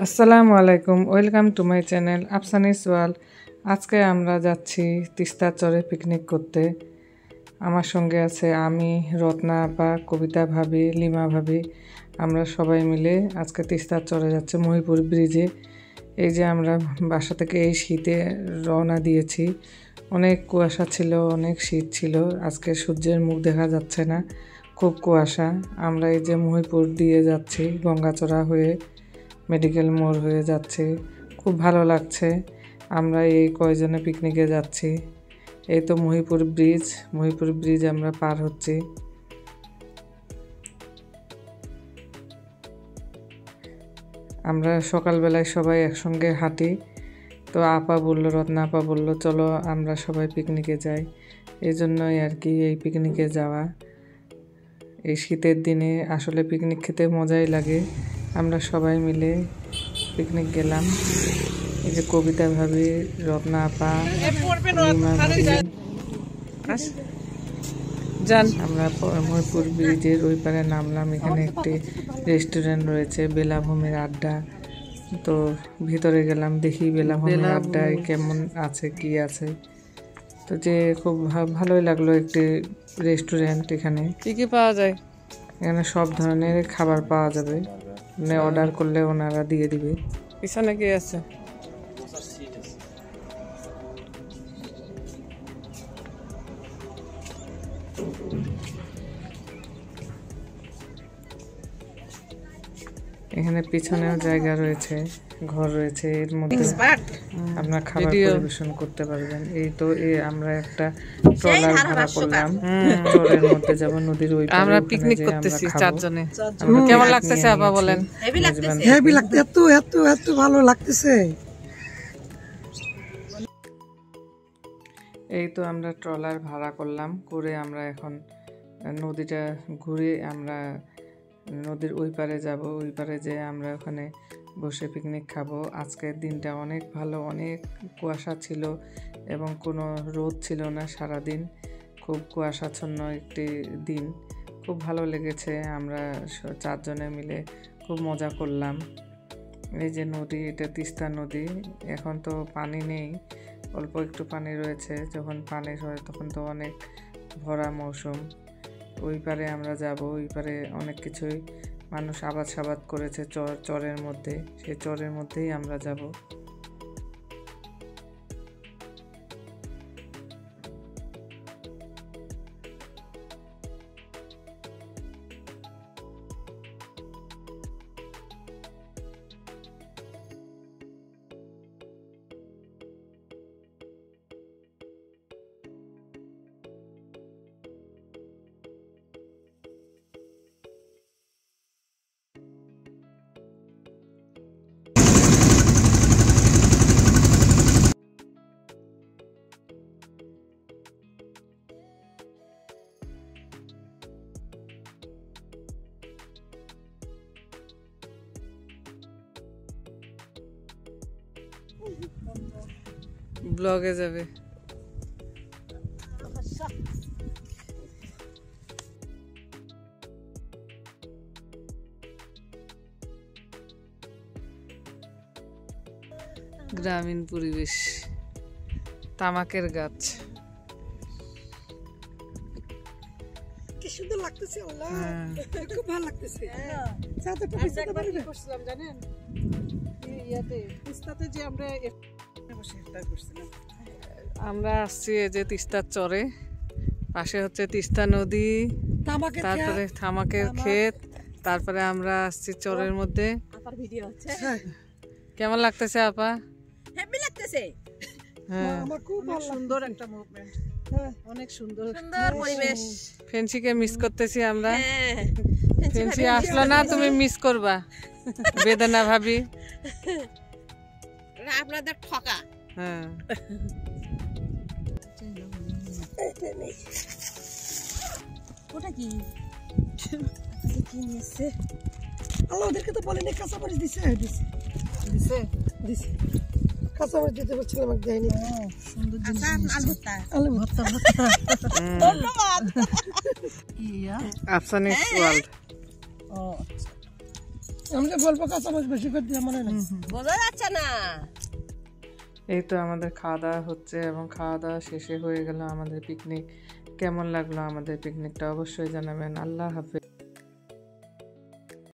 আসসালামু আলাইকুম, welcome to my channel Afsani's world. আজকে আমরা যাচ্ছি তিস্তার চরে পিকনিক করতে। আমার সঙ্গে আছে আমি, রত্না আপা, কবিতা ভাবি, লিমা ভাবি। আমরা সবাই মিলে আজকে তিস্তার চরে যাচ্ছে মহিপুর ব্রিজে। এই যে আমরা বাসা থেকে এই শীতে রওনা দিয়েছি। অনেক কুয়াশা ছিল, অনেক শীত ছিল। আজকে সূর্যের মুখ দেখা যাচ্ছে না, খুব কুয়াশা। আমরা এই যে মহিপুর দিয়ে যাচ্ছি, গঙ্গাচড়া হয়ে মেডিকেল মোড় হয়ে যাচ্ছে। খুব ভালো লাগছে। আমরা এই কয়জনে পিকনিকে যাচ্ছি। এই তো মহিপুর ব্রিজ আমরা পার হচ্ছি। আমরা সকালবেলায় সবাই একসঙ্গে হাঁটি। তো রত্না আপা বললো চলো আমরা সবাই পিকনিকে যাই। এই জন্যই আর কি এই পিকনিকে যাওয়া। এই শীতের দিনে আসলে পিকনিক খেতে মজাই লাগে। আমরা সবাই মিলে পিকনিক গেলাম। এই যে কবিতা ভাবি, রত্না আপা, লিমা ভাবি যান। আমরা মহিপুর ব্রিজের ওই পারে নামলাম। এখানে একটি রেস্টুরেন্ট রয়েছে, বেলাভূমির আড্ডা। তো ভিতরে গেলাম, দেখি বেলাভূমির আড্ডায় কেমন আছে, কি আছে। তো যে খুব ভালোই লাগলো একটি রেস্টুরেন্ট। এখানে কি পাওয়া যায়? এখানে সব ধরনের খাবার পাওয়া যাবে, মানে অর্ডার করলে ওনারা দিয়ে দিবে। পিছনে কি আছে? এখানে পিছনেও জায়গা রয়েছে, ঘর রয়েছে। এর মধ্যে আপনার খাবার পরিবেশন করতে পারবেন। এই তো আমরা একটা ট্রলার ভাড়া করলাম, চরের মধ্যে যাব, নদীর ওই পারে। আমরা পিকনিক করতেছি চারজনে। কেমন লাগতেছে আপা বলেন? হেভি লাগতে, এত ভালো লাগতেছে। এই তো আমরা ট্রলার ভাড়া করলাম, করে আমরা এখন নদীটা ঘুরে আমরা নদীর ওই পারে যাব। ওই পারে যেয়ে আমরা ওখানে বসে পিকনিক খাবো। আজকের দিনটা অনেক ভালো, অনেক কুয়াশা ছিল এবং কোনো রোদ ছিল না সারাদিন। খুব কুয়াশাচ্ছন্ন একটি দিন, খুব ভালো লেগেছে। আমরা চারজনে মিলে খুব মজা করলাম। এই যে নদী, এটা তিস্তা নদী। এখন তো পানি নেই, অল্প একটু পানি রয়েছে। যখন পানি হয় তখন তো অনেক ভরা মৌসুম। ওই পারে আমরা যাব। ওই পারে অনেক কিছুই মানুষ আবাদ করেছে চরের মধ্যে, সেই চরের মধ্যেই আমরা যাব। ব্লগে যাবে। গ্রামীণ পরিবেশ, তামাকের গাছ। কি সুন্দর লাগতেছে, খুব ভালো লাগতেছে। জানেন তিস্তাতে যে আমরা আসছি এই যে তিস্তার চরে। পাশে হচ্ছে তিস্তা নদী, তারপরে তামাকের ক্ষেত। তারপরে আমরা আসছি চরের মধ্যে। কেমন লাগতেছে আপা? হেভি লাগতেছে। আমার খুব সুন্দর একটা মুভমেন্ট, অনেক সুন্দর পরিবেশ। ফেন্সিকে মিস করতেছি আমরা। ফেন্সি আসলো না, তুমি মিস করবা। বেদনা ভাবি আপনাদের ঠকা। হ্যাঁ, ওটা কি নিয়েছে? আল্লাহ ওদেরকে তো বলেনি, কাঁচামরিচ দিছে। কাঁচামরিচ দিতে বলছিলাম, আমাকে দেয়নি। আলু ভর্তা। আফসানিস ওয়ার্ল্ড। আমরা গল্প কাঁচামচ বেশি করে দিয়ে মনে নেই বোঝা যাচ্ছে না। এই তো আমাদের খাওয়া দাওয়া হচ্ছে এবং খাওয়া দাওয়া শেষে হয়ে গেল আমাদের পিকনিক। কেমন লাগলো আমাদের পিকনিকটা অবশ্যই জানাবেন। আল্লাহ হাফেজ।